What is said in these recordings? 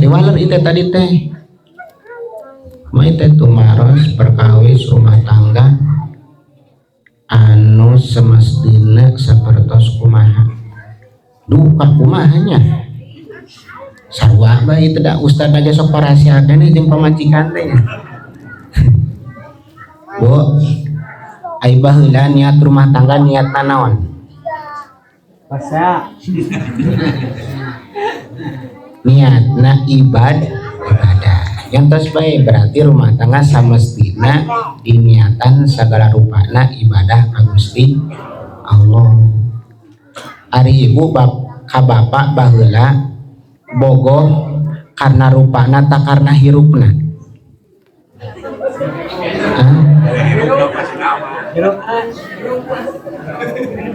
waler itu tadi teh mai teh tumaros perkawis rumah tangga anu semestina sapertos kumaha duka kumahanya sarua bae teh da ustad aja sok parahasiakeun jeung pamajikan teh Bu ai baheula niat rumah tangga niatna naon Masa niatna ibadah yang tos bae berarti rumah tangga samestina diniatan segala rupana ibadah ka Gusti Allah. Ari ibu ka bapak baheula bogoh karena rupana tak karena hirupna.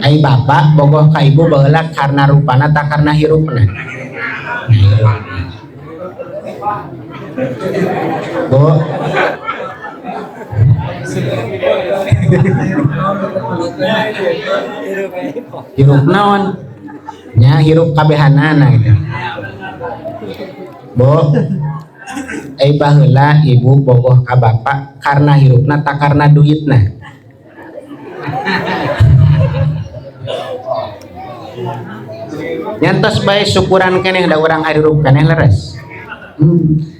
Ai bapak bogoh ka ibu baheula karena rupana tak karena hirupna. Bu hirup naon nya hirup kabehanana gitu Bu baheula ibu bogoh ka bapak karena hirupna tak karena duitna nyantos bae syukuran keneh da urang hirup keneh leres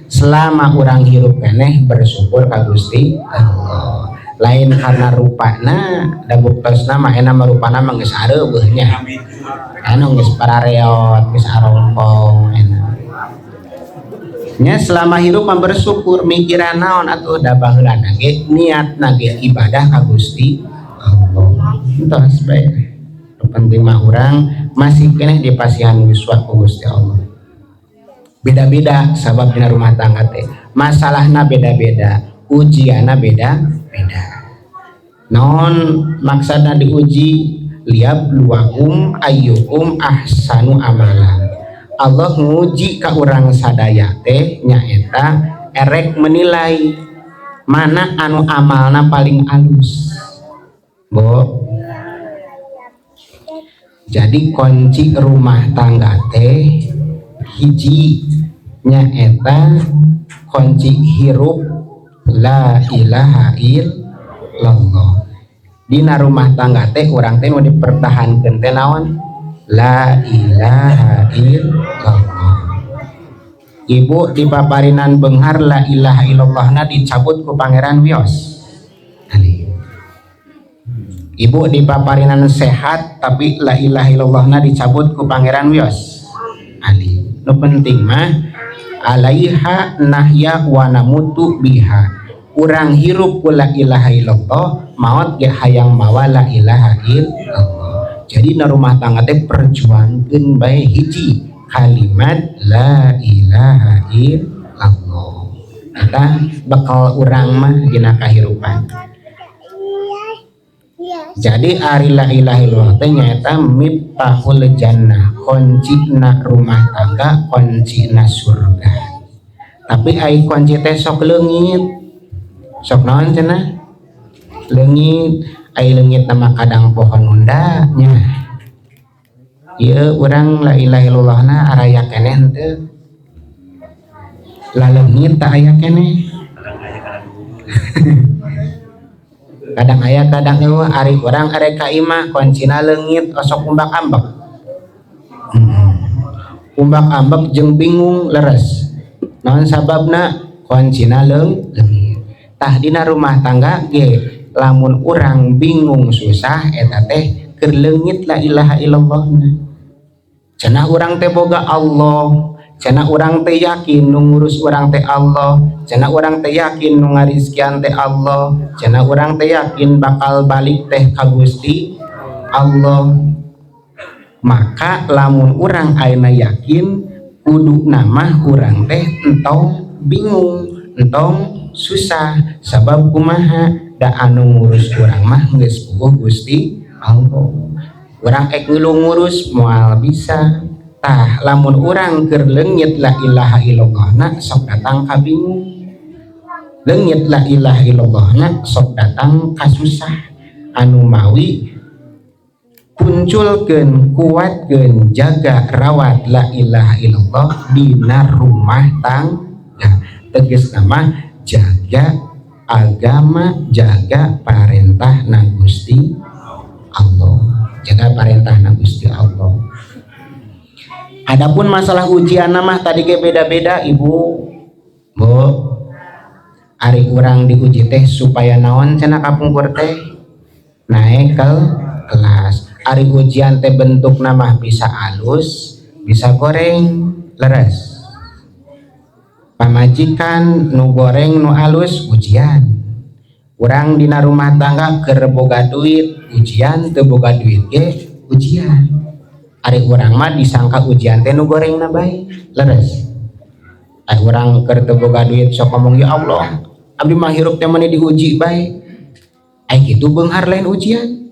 selama urang hirup keneh bersyukur ka Gusti Allah lain karena rupana da buktosna mah ena marupana mah geus areueuh nya anu geus parareot geus arongkong ena nya selama hirup mah bersyukur mikiran naon atuh da baheulana ge niatna ge ibadah ka Gusti Allah entos bae penting mah urang masih keneh dipasihan yuswa ku Gusti Allah beda-beda sabab dina rumah tangga teh masalahna beda-beda ujianna beda-beda naon maksudna diuji liyabluwakum ayyukum ahsanu amala Allah nguji ka urang sadaya teh nyaeta erek menilai mana anu amalna paling alus Bu jadi kunci rumah tangga teh hiji nyaeta kunci hirup la ilaha illallah dina rumah tangga teh urang teh nu dipertahankeun teh naon la ilaha illallah ibu dipaparinan beunghar la ilaha illallahna dicabut ku pangeran wios ibu dipaparinan sehat tapi la ilaha illallahna dicabut ku pangeran wios ali nu penting mah alaiha nahya wa namutu biha urang hirup ku la ilaha illallah maot ge hayang mawa la ilaha illallah jadi na rumah tangga teh perjuangkeun bae hiji kalimat la ilaha illallah eta bakal urang mah dina kahirupan jadi ari la ilaha illallah teh nyaeta miftahul jannah kuncina rumah tangga kuncina surga tapi ai kunci teh sok leungit sok naon cenah leungit ai leungit nama kadang pohon unda nya ieu urang la ilaha illallahna araya keneh henteu la leungit tak aya keneh kadang aya kadang eueuh ari urang arek ka imah kuncina leungit osok umbak-ambek umbak-ambek jeung bingung leres naon sababna kuncina leungit tah dina rumah tangga ge lamun urang bingung susah eta teh keur leungit la ilaha illallah cenah urang teh boga Allah cenah urang teh yakin nu ngurus urang teh Allah cenah urang teh yakin nu ngarizkian teh Allah cenah urang teh yakin bakal balik teh ka Gusti Allah maka lamun urang ayeuna yakin kudu namah urang teh entong bingung entong susah sabab kumaha da anu ngurus urang mah geus puguh Gusti Allah urang ek ngurus moal bisa tah lamun urang keur leungit la ilaha illallahna sok datang ka bingung leungit la ilaha illallahna sok datang ka susah anu mawi punculkeun kuatkeun jaga rawat la ilaha illallah dina rumah tangga tegas nama jaga agama jaga parentah na Gusti Allah jaga parentah na Gusti Allah. Adapun masalah ujian mah tadi ge beda-beda ibu bu ari urang diuji teh supaya naon cenah kapungkur teh naik ke kelas. Ari ujian teh bentuk nama bisa halus bisa goreng leres pamajikan nu goreng nu halus ujian urang dina rumah tangga keur boga duit ujian teu boga duit ge ujian ari urang mah disangka ujian teh nu goreng na bae leres ari urang keur teu boga duit sok ngomong ya Allah abdi mah hirup teh meni diuji bae ai kitu beunghar lain ujian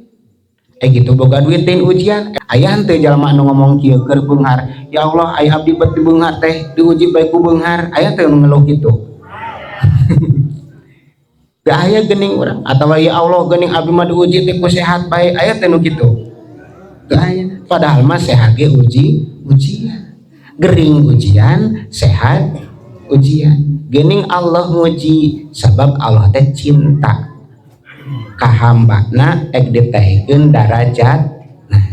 gitu boga duit teh ujian aya henteu jalma anu ngomong kieu keur beunghar ya Allah aya abdi bet di beunghar teh diuji bae ku beunghar aya teu ngeluh kitu teu aya geuning urang atawa ya Allah geuning abdi mah diuji teh ku sehat bae aya teu nu kitu teu aya padahal mah sehat ge ujian gering ujian sehat ujian geuning Allah nguji sabab Allah teh cinta kahambana ek ditehkeun darajat nah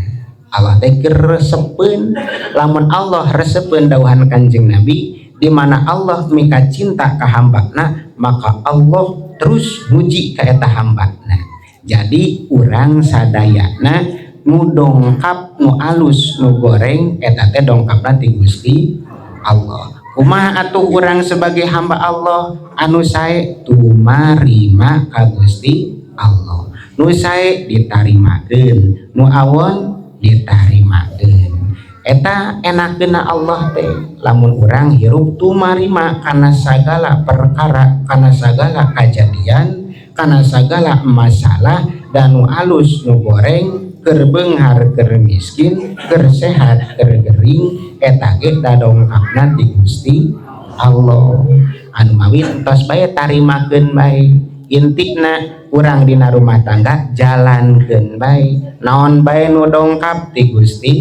Allah teh resepeun lamun Allah resepeun dawuhan Kanjeng Nabi di mana Allah mika cinta kahambana maka Allah terus muji ka eta hambana jadi urang sadayana nu dongkap nu alus nu goreng eta teh dongkapna ti Gusti Allah kumaha atuh urang sebagai hamba Allah anu sae tumarima ka Gusti Allah nu sae ditarimakeun nu awon ditarimakeun eta enakeunna Allah teh lamun urang hirup tumarima kana sagala perkara kana sagala kajadian kana sagala masalah dan nu alus nu goreng keur beunghar keur miskin keur sehat keur gering eta ge dadongkapna ti Gusti Allah anu mawi entos bae tarimakeun bae intina urang dina rumah tangga jalankeun bae naon bae nu dongkap ti Gusti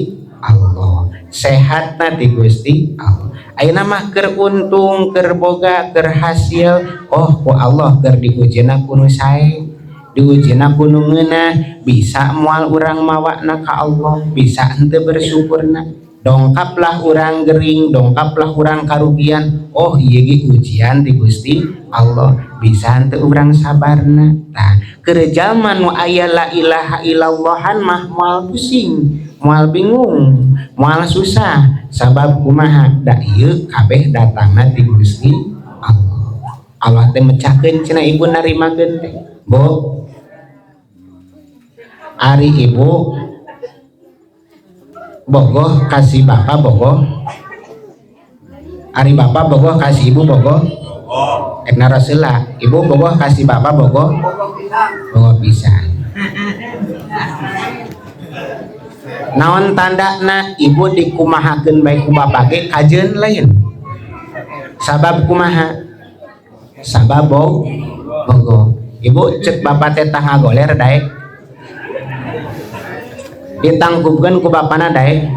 Allah sehatna ti Gusti Allah ayeuna mah keur untung keur boga keur hasil oh ku Allah keur diujina ku nu sae diujina ku nu ngeunah bisa moal urang mawakna ka Allah bisa henteu bersyukurna dongkaplah urang gering dongkaplah urang karugian oh ieu ge ujian ti Gusti Allah bisa henteu urang sabarna tah keur jalma nu aya la ilaha illallahan mah moal pusing moal bingung moal susah sabab kumaha da ieu kabeh datangna ti Gusti Allah Allah teh mecahkeun cenah ibu narimakeun teh bu ari ibu bogoh kasih bapak bogoh ari bapak bogoh kasih ibu bogoh ekna Rasulullah ibu bogoh kasih bapak bogoh pisan naon tandana ibu dikumahakeun bae ku bapak ge kajeun lain sabab kumaha sabab bogoh ibu cek bapak teh tah ngagoler daek ditangkupkeun ku bapana daek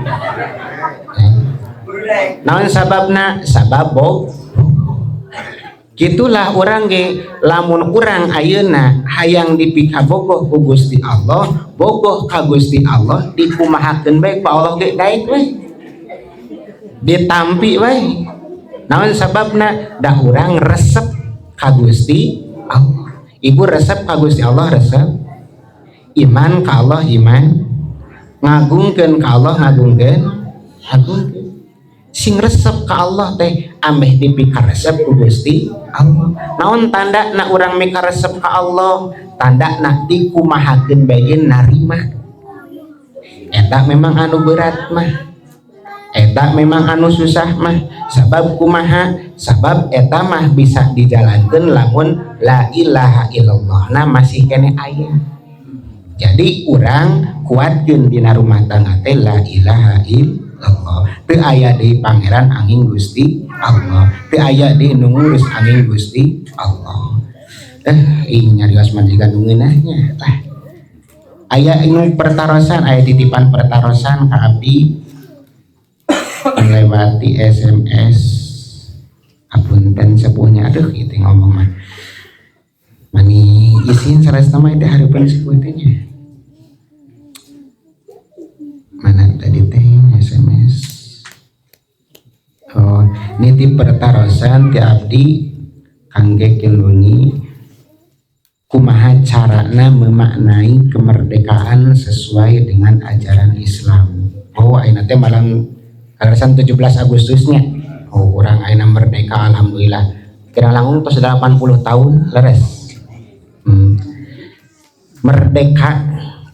naon sababna sabab gitulah urang ge lamun urang ayeuna hayang dipika bogoh ku Gusti Allah bogoh ka Gusti Allah dikumahakeun bae ku Allah ge daek we ditampi we naon sababna da urang resep ka Gusti Allah ibu resep ka Gusti Allah resep iman ka Allah iman ngagungkeun ka Allah ngagungkeun sing resep ka Allah teh ameh dipikaresep ku Gusti Allah naon tanda na urang mikaresep ka Allah tanda na dikumahakeun bae narima eta memang anu berat mah eta memang anu susah mah sabab kumaha sabab eta mah bisa dijalankeun lamun la ilaha illallah na masih kene aya jadi urang kuatkeun dina rumah tangga teh la ilaha illallah teu aya deui pangeran angin Gusti Allah teu aya deui nu ngurus angin Gusti Allah nyarios majikan nu ngeunahnya tah aya inu pertarosan, aya titipan pertarosan ka abdi melewati SMS. Apunten sepuhnya, aduh itu ngomong mah mani isin saras nama itu harapan sepuhnya mana tadi teh SMS. Oh nitip pertarosan ti abdi kangge kilungi kumaha carana memaknai kemerdekaan sesuai dengan ajaran Islam. Oh ayeuna teh malam kalasan 17 Agustusnya. Oh orang ayeuna merdeka alhamdulillah. Kira langkung tos 80 tahun leres. Merdeka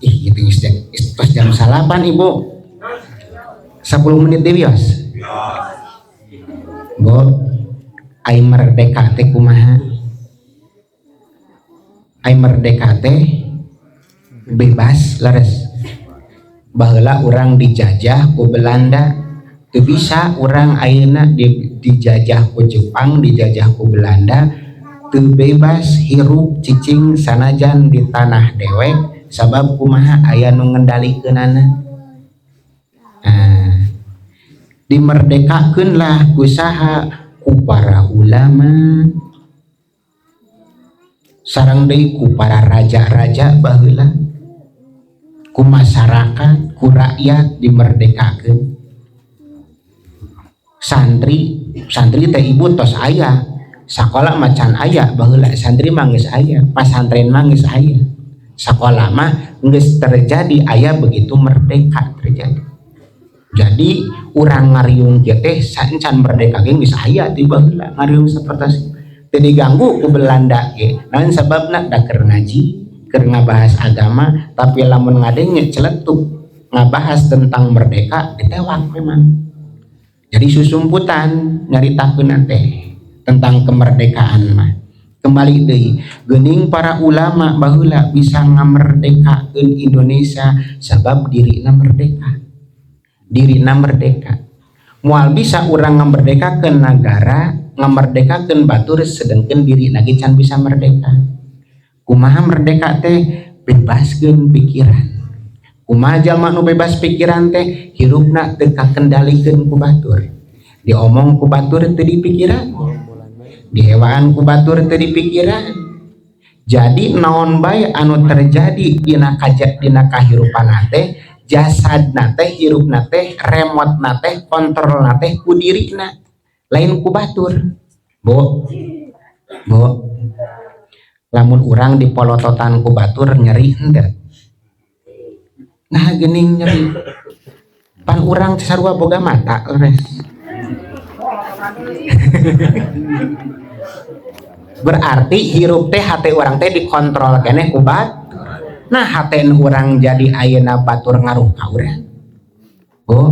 gitu tos jam 8 Ibu. 10 menit deui yos. Bo ai merdeka teh kumaha? Ai merdeka teh bebas leres. Baheula urang dijajah ku Belanda, teu bisa urang ayeuna dijajah ku Jepang, dijajah ku Belanda, teu bebas hirup cicing sanajan di tanah dewek sabab kumaha aya nu ngendalikeunana. Dimerdekakeun lah ku saha? Ku para ulama sareng deui ku para raja-raja baheula, ku masyarakat, ku rakyat dimerdekakeun. Santri teh Ibu tos aya, sakola macan aya baheula, santri mah geus aya, pasantren mah geus aya, sakola mah geus terjadi, aya begitu merdeka terjadi. Jadi urang ngariung kieu teh sancan merdeka ge geus aya di baheula ngariung sapertos teu diganggu ku Belanda ge. Naon sababna? Da keur ngaji, keur ngabahas agama, tapi lamun ngadenge celetuk ngabahas tentang merdeka ditewak memang. Jadi susumputan nyaritakeun teh tentang kemerdekaan mah. Kembali deui, geuning para ulama baheula bisa ngamerdekakeun Indonesia sabab dirina merdeka. Dirina merdeka. Moal bisa urang ngamerdekakeun negara, ngamerdekakeun batur sedengkeun dirina ge can bisa merdeka. Kumaha merdeka teh? Bebaskeun pikiran. Kumaha jalma nu bebas pikiran teh? Hirupna teu kakendalikeun ku batur. Diomong ku batur teu dipikiran. Dihewaan ku batur teu dipikiran. Jadi naon bae anu terjadi dina kahirupan teh, jasadna teh, hirupna teh, remotna teh, kontrolna teh ku dirina, lain ku batur. Bo, lamun urang dipolototan ku batur nyeri henteu. Nah geuning nyeri. Pan urang sarua boga mata leres. Berarti hirup teh hate urang teh dikontrol keneh ku batur. Nah hate urang jadi ayeuna batur ngaruh ka urang. Oh,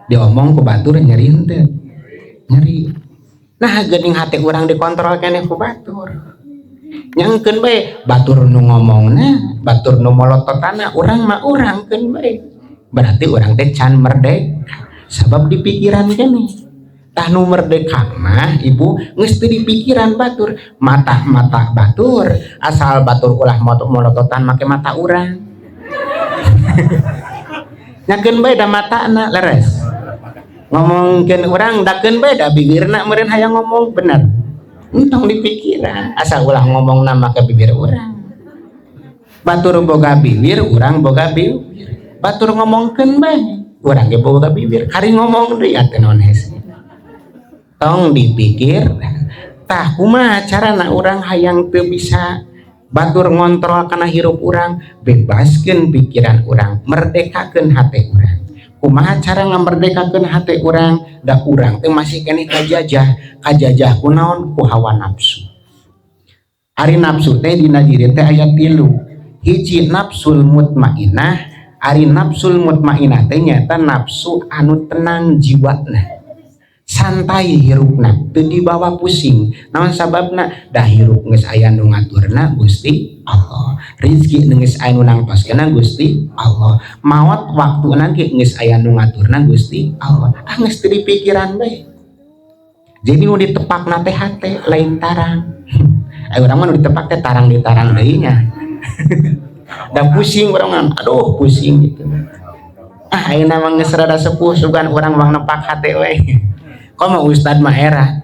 diomong ku batur nyeri henteu? Nyeri. Nah geuning hate urang dikontrol keneh ku batur. Nyangkeun bae batur nu ngomongna, batur nu molototana, urang mah urangkeun bae. Berarti urang teh can merdeka sabab di pikiran keneh. Tah nu merdeka mah Ibu geus teu di pikiran batur, mata batur, asal batur ulah molototan make mata urang. Nyakeun bae da matana leres. Ngomongkeun urang dakeun bae da bibirna meureun hayang ngomong bener. Entong di pikiran, asal ulah ngomongna make bibir urang. Batur boga bibir, urang boga bibir. Batur ngomongkeun bae, urang ge boga bibir. Kari ngomong deui atuh naon hese. Tong dipikir, tah kumaha carana urang hayang teu bisa batur ngontrol kana hirup urang, bebaskeun pikiran urang, merdekakeun hate urang. Kumaha cara ngamerdekakeun hate urang? Da urang teh masih keneh kajajah ku naon? Ku hawa nafsu. Ari nafsu teh dina diri teh aya 3. Hiji nafsul mutmainnah, ari nafsul mutmainnah teh nyata nafsu anu tenang jiwana. Santai hirupna, teu dibawa pusing. Naon sababna? Da hirup geus aya nu ngaturna Gusti Allah. Rezeki geus aya nu nangtoskeunna Gusti Allah. Maot waktuna ge geus aya nu ngaturna Gusti Allah. Geus teu dipikiran bae. Jadi nu ditepakna teh hate lain tarang. Urang mah nu ditepak teh tarang di tarang deui nya. dah pusing orang, aduh pusing gitu. Ayeuna mah geus rada sepuh sugan urang mah nepak hate we. Komo ustad mah era.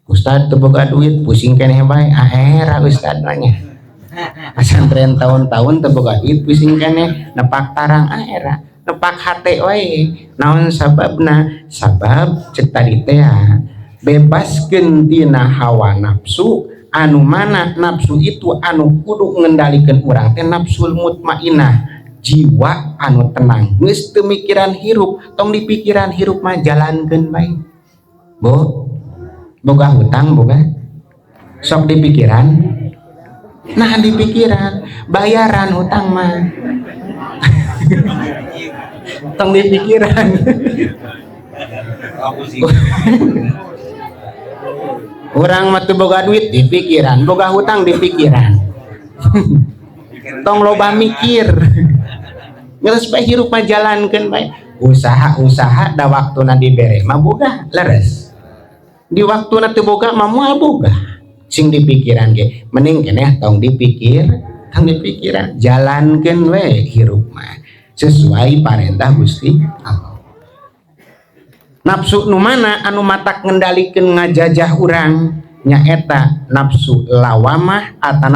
Ustad teu boga duit pusing keneh bae. Era ustad mah nya. Pesantren tahun-tahun teu boga duit pusing keneh nepak tarang era. Nepak hate wae. Naon sababna? Sabab cek tadi teh bebaskeun tina hawa nafsu anu mana nafsu itu anu kudu ngendalikeun urang teh nafsul mutmainah. Jiwa anu tenang geus teu mikiran hirup tong di pikiran hirup mah jalankeun bae boga hutang boga sok di pikiran nah di pikiran bayaran hutang mah tong di pikiran urang mah teu boga duit di pikiran boga hutang di pikiran tong loba mikir ngeus bae hirup mah jalankeun bae usaha da waktuna dibere mah boga leres di waktuna teu boga mah moal boga sing dipikiran ge mending keneh tong dipikir tong dipikiran jalankeun we hirup mah sesuai parentah Gusti Allah. Nafsu nu mana anu matak ngendalikeun ngajajah urang nyaeta nafsu lawamah atau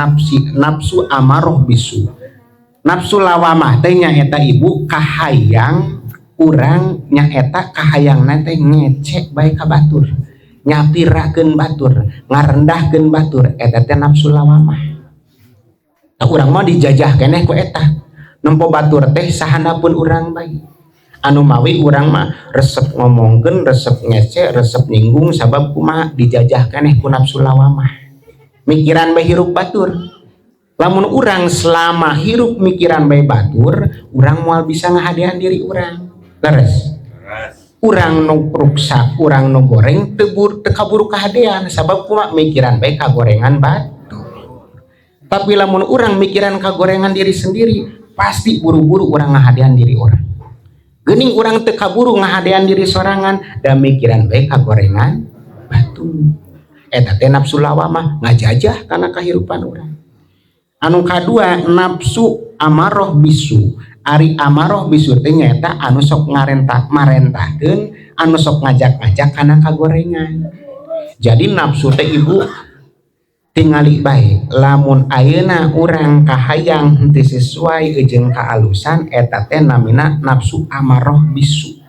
nafsu amaroh bisu. Nafsu lawamah teh nyaeta ibu kahayang urang nyaeta kahayangna teh ngecek bae ka batur nyapirakeun batur ngarendahkeun batur eta teh nafsu lawamah. Tah urang mah dijajah keneh ku eta nempo batur teh sahandapeun urang bae anu mawi urang mah resep ngomongkeun resep ngece resep nyinggung sabab kumaha dijajah keneh ku nafsu lawamah mikiran bae hirup batur. Lamun urang selama hirup mikiran bae batur urang moal bisa ngahadean diri urang leres urang nu ruksak urang nu goreng teu kaburu kahadean sabab kumaha mikiran bae kagorengan batur. Tapi lamun urang mikiran kagorengan diri sendiri pasti buru-buru urang ngahadean diri urang. Geuning urang teu kaburu ngahadean diri sorangan da mikiran bae kagorengan batur. Eta teh nafsu lawamah ngajajah kana kahirupan urang. Anu kadua nafsu amaroh bisu. Ari amaroh bisu teh nyaeta anu sok marentahkeun anu sok ngajak-ngajak kana kagorengan. Jadi nafsu teh ibu tingali bae lamun ayeuna urang kahayang henteu sesuai jeung kaalusan eta teh namina nafsu amaroh bisu.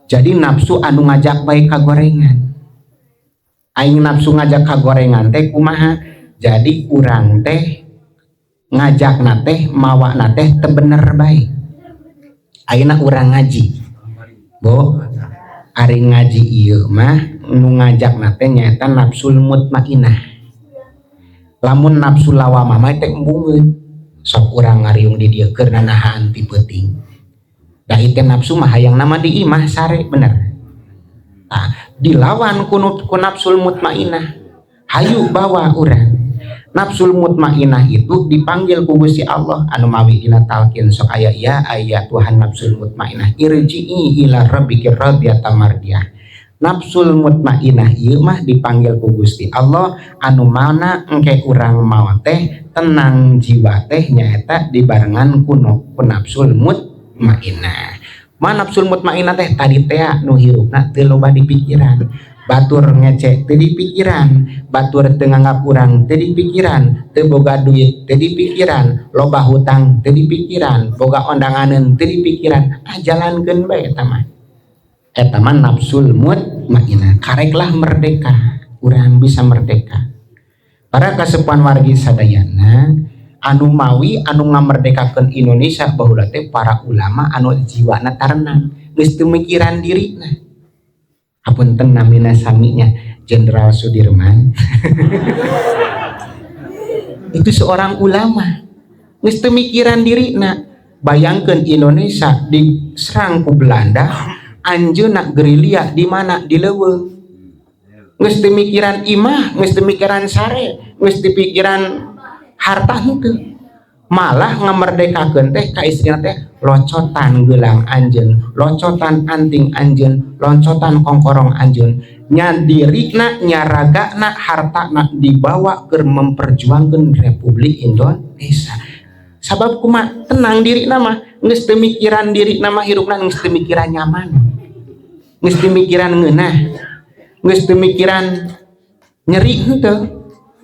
Jadi nafsu anu ngajak bae kagorengan. Aing nafsu ngajak kagorengan teh kumaha? Jadi urang teh ngajakna teh mawakna teh teu bener bae. Ayeuna urang ngaji. Ari ngaji ieu mah nu ngajakna teh nyaeta nafsul mutmainah. Lamun nafsu lawamah mah teh embungeun. Sok urang ngariung di dieu keur nanahaan ti peuting. Da ieu nafsu mah hayang nama di imah sare bener. Dilawan ku nafsul mutmainah. Hayu bawa urang. Nafsul mutmainah itu dipanggil ku Gusti Allah anu mawi dina talqin sok aya ya aya Tuhan nafsul mutmainah irji'i ila rabbika radiyatan mardiyah. Nafsul mutmainah ieu mah dipanggil ku Gusti Allah anu mana engke urang maot teh tenang jiwa teh nyaeta dibarengan ku nafsul mutmainah. Nafsul mutmainah teh tadi teh nu hirupna teu loba dipikiran. Batur ngecek teu dipikiran, batur teu nganggap urang teu dipikiran, teu boga duit teu dipikiran, loba hutang teu dipikiran, boga ondanganeun teu dipikiran, jalankeun bae eta mah. Eta mah nafsul mutmainah, kareklah merdeka, urang bisa merdeka. Para kasepuhan wargi sadayana anu mawi anu ngamerdekakeun Indonesia baheula teh para ulama anu jiwana tarenang, geus teu mikiran dirina. Apunten namina saminya Jenderal Sudirman. Itu seorang ulama geus teu mikiran dirina. Bayangkeun Indonesia diserang ku Belanda, anjeunna gerilya di mana di leuweung. Geus teu mikiran imah, geus teu mikiran sare, geus teu pikiran harta henteu. Malah ngamerdekakeun teh ka istrina teh locotan gelang anjeun, locotan anting anjeun, locotan kongkorong anjeun. Nya dirina, nya ragana, hartana dibawa keur memperjuangkeun Republik Indonesia. sabab kumaha tenang diri nama geus teu mikiran diri nama hirupna geus teu mikiran nyaman, geus teu mikiran ngeunah, geus teu mikiran nyeri henteu.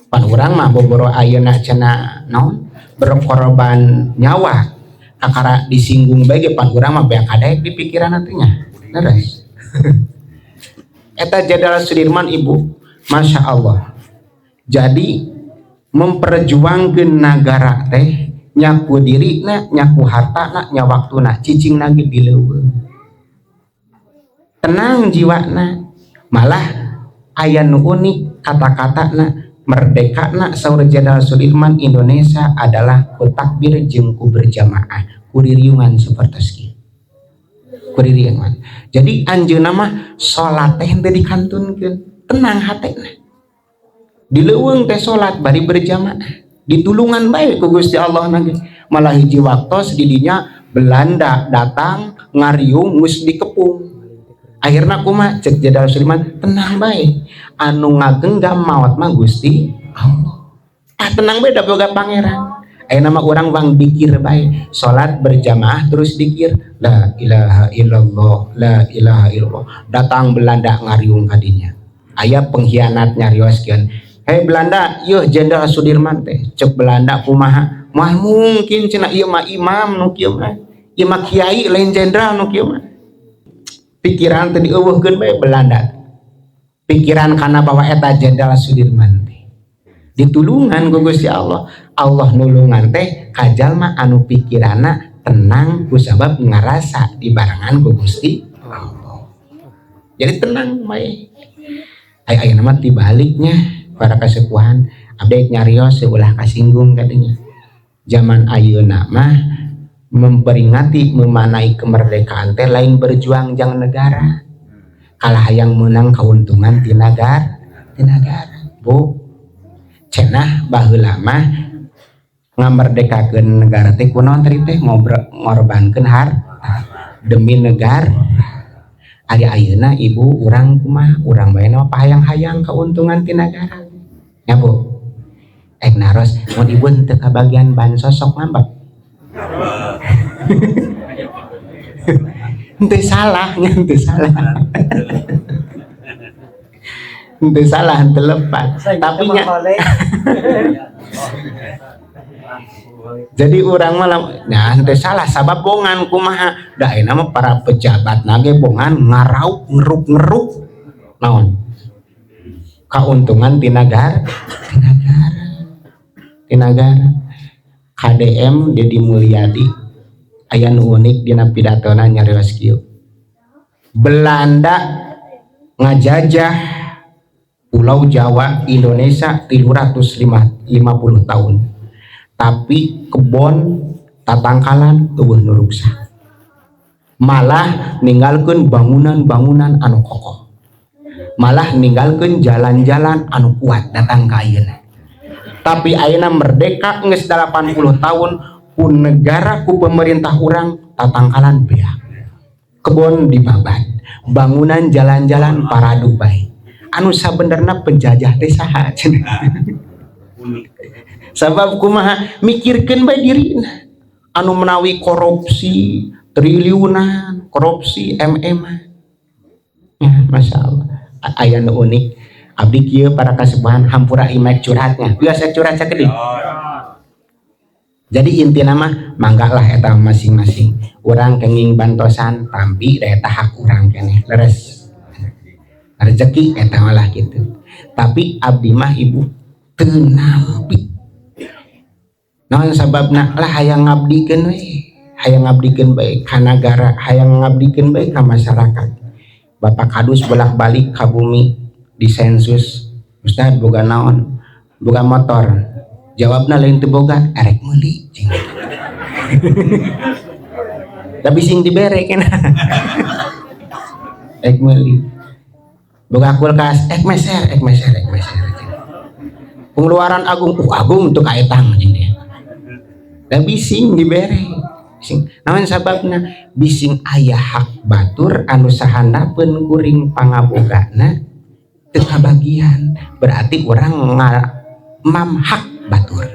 Pan urang mah boboro ayeuna cenah naon berkorban nyawa kakara disinggung bae ge pan urang mah beak kadaek di pikiran teh nya leres. Eta Jenderal Sudirman Ibu, Masya Allah. Jadi memperjuangkan negara teh nyaku dirina, nyaku hartana, nya waktuna, cicing lagi dileuweung. Tenang jiwana, malah aya nu unik kata-katana merdekana saur Jenderal Sudirman Indonesia adalah ku takbir jeung ku berjamaah, kuririungan sapertos kieu. Kuririungan. Jadi anjeunna mah salat teh teu dikantunkeun, tenang hatena. Dileuweung teh salat bari berjamaah, ditulungan bae ku Gusti Allah nage. Malah hiji waktos di dinya Belanda datang ngariung geus dikepung. Akhirna kumaha cek Jenderal Sudirman, tenang bae, anu ngagenggam maot mah Gusti Allah. Tenang bae da boga pangeran. Ayeuna mah urang wang dikir bae, salat berjamaah terus dikir la ilaha illallah, la ilaha illallah. Datang Belanda ngariung ka dinya. Aya pengkhianat nyarioskeun, hei Belanda, yeuh Jenderal Sudirman teh. Cek Belanda kumaha? Mah mungkin cenah ieu mah imam nu kieu mah. Ieu mah kiai lain jenderal nu kieu mah. Pikiran teh dieuweuhkeun bae Belanda. Pikiran kana bahwa eta Jenderal Sudirman teh ditulungan ku Gusti Allah. Allah nulungan teh ka jalma anu pikiranna tenang kusabab ngarasa dibarengan ku Gusti Allah. Jadi tenang bae. Ayeuna mah tibaliknya para kasepuhan abdi nyarios seulah kasinggung katanya. Zaman ayeuna mah memperingati memanai kemerdekaan teh lain berjuang jang negara, kalah hayang menang keuntungan ti negara, Bu. Cenah baheula mah ngamerdekakeun negara teh kunaon teh ngorbankeun harta demi negara. Ari ayeuna Ibu urang kumaha? Urang bae mah pahayang-hayang keuntungan ti negara. Ya Bu. Naros mun Ibu teu kabagian bansos sok ngambek. Ente salah, ente salah. Ente salah, ente lepas. Tapi nya jadi orang malam, nah ente salah sabab bongan kumaha. Da ayeuna mah para pejabat nage bongan ngarauk ngeruk-ngeruk naon? Kauntungan ti negara. KDM Deddy Mulyadi aya nu unik dina pidatona nyarios kieu. Belanda ngajajah Pulau Jawa Indonesia 350 tahun. Tapi kebon tatangkalan eueuh nu ruksak. Malah ninggalkeun bangunan-bangunan anu kokoh. Malah ninggalkeun jalan-jalan anu kuat datang ka ayeuna. Tapi ayeuna merdeka geus 80 tahun ku negara ku pemerintah urang tatangkalan beak. Kebon dibabat, bangunan jalan-jalan paradu bae. Anu sabenerna penjajah teh saha cenah. Sabab kumaha mikirkeun bae dirina. Anu menawi korupsi triliunan, korupsi Ya, Masya Allah. Aya nu unik. Abdi kieu para kasepuhan hampura imek curhatnya. Biasa curhat sakedik. Jadi intina mah manggalah eta masing-masing. Urang kenging bantosan tampi da eta hak urang keneh. Leres. Rezeki eta malah kitu. Tapi abdi mah Ibu teu nampi. Naon sababna? Lah hayang ngabdikeun we. Hayang ngabdikeun bae ka nagara, hayang ngabdikeun bae ka masyarakat. Bapak kadus bolak-balik ka bumi disensus, Ustad boga naon? Boga motor. Jawabna lain teu boga, erek meuli. Tapi sing dibere kenah. Erek meuli. Boga kulkas, ek meser. Pengeluaran agung untuk kaetang jeung. Dan bising dibere. Bising. Naon sababna? Bising aya hak batur anu sahandapeun kuring pangabogana teu kabagian. Berarti urang mam hak batur.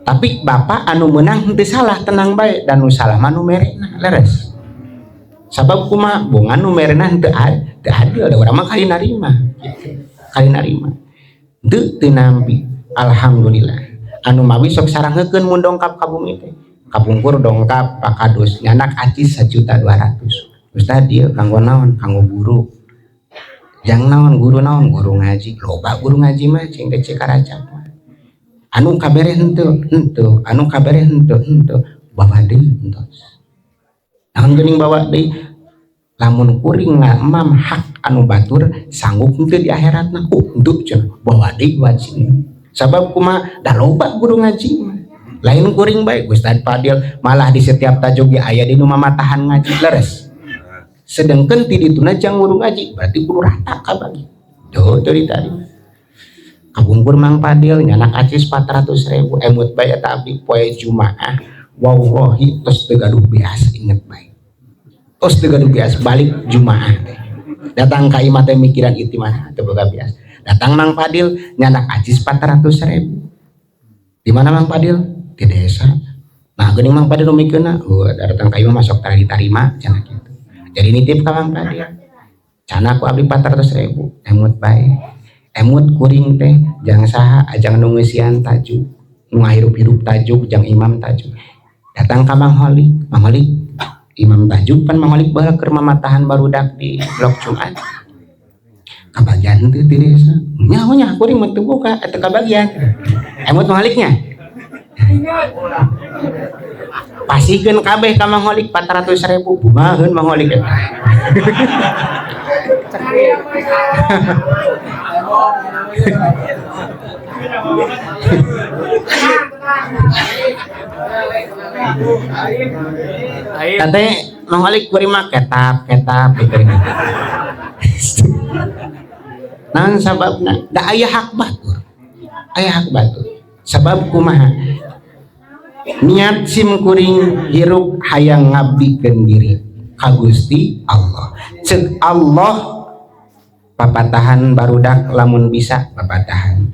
tapi bapak anu menang henteu salah tenang bae dan nu salah mah nu merena leres sabab kumaha bunga nu merena henteu adil ada urang mah kali narima gitu. Kali narima teu nampi alhamdulillah anu mawi sok saranghekeun mun dongkap ka bumi teh kapungkur dongkap Pak Kadus nyanak acis 1.200.000 Ustaz dieu kanggo naon kanggo guru jang naon guru ngaji loba guru ngaji mah cing teh Cikaracap anu kabere henteu anu kabere henteu bawa deui entos naon geuning bawa deui lamun kuring ngamam hak anu batur sanggup henteu di akhiratna henteu cenah bawa deui wajib sabab kumaha da loba guru ngaji lain kuring bae Ustaz Fadil malah di setiap tajuk ge aya di nu mamatahan ngaji leres sedangkan ti dituna jang guru ngaji berarti kudu rata kabagi tuh ditari kabungkur Mang Fadil nyanak acis 400.000 emut bae eta abdi poe Jumaah wallahi tos teu gaduh beas inget bae tos teu gaduh beas balik Jumaah teh datang ka imah teh mikiran itu mah teu boga beas datang Mang Fadil nyanak acis 400.000 di mana Mang Fadil di desa nah geuning Mang Fadil mikirna datang ka imah masuk tara ditarima cenah kitu jadi nitip ka Mang Fadil cana ku abdi 400.000 emut bae emut kuring teh jang saha ajang nu ngeusian tajuk nu ngahirup-hirup tajuk jang imam tajuk datang ka Mang Holik imam tajuk pan Mang Holik baheula keur mamatahan barudak di blok Jumat kabagian teu di desa nya kuring mah teu boga eta kabagian emut Mang Holiknya pasikeun kabeh ka Mang Holik 400.000 bumaheun Mang Holik eta katanya Mang Holik kuring mah ketap gitu naon sababna da aya hak batur sabab kumaha niat sim kuring hirup hayang ngabdikeun diri ka Gusti Allah ceuk Allah papatahan barudak lamun bisa papatahan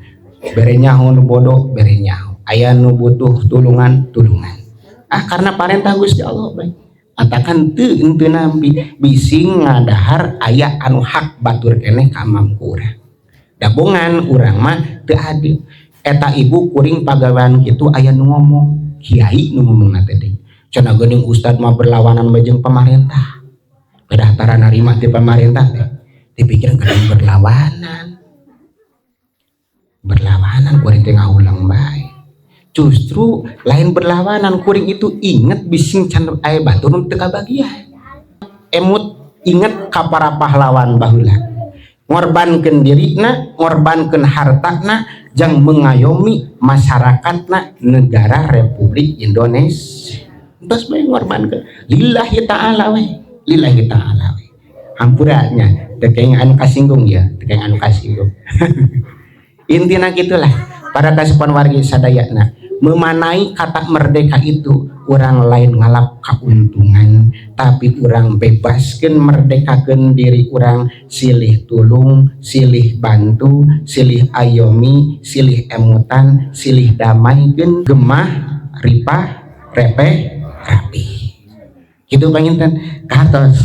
bere nyaho nu bodoh bere nyaho aya nu butuh tulungan karena parentah Gusti Allah bae atakan teu nampi bising ngadahar aya anu hak batur keneh ka mampu urang dabongan urang mah teu adil eta ibu kuring pagawean kitu aya nu ngomong kiai nu ngomong teh deui cenah geuning ustad mah berlawanan jeung pemerintah bedah tara narima ti pemerintah teh dipikir geuning berlawanan kuring teh ngaulang bae justru lain berlawanan kuring itu inget bising can aya batur nu teu kabagian emut inget ka para pahlawan baheula ngorbankeun dirina ngorbankeun hartana jang mengayomi masyarakatna negara Republik Indonesia terus bae ngorbankeun lillahi ta'ala we hampurannya tekeng anu kasinggung ya intina gitulah para kasupan wargi sadayana memanai kata merdeka itu orang lain ngalap keuntungan tapi orang bebaskan merdekakan diri orang silih tulung silih bantu silih ayomi silih emutan silih damaikan gemah ripah repeh rapi gitu panginten katos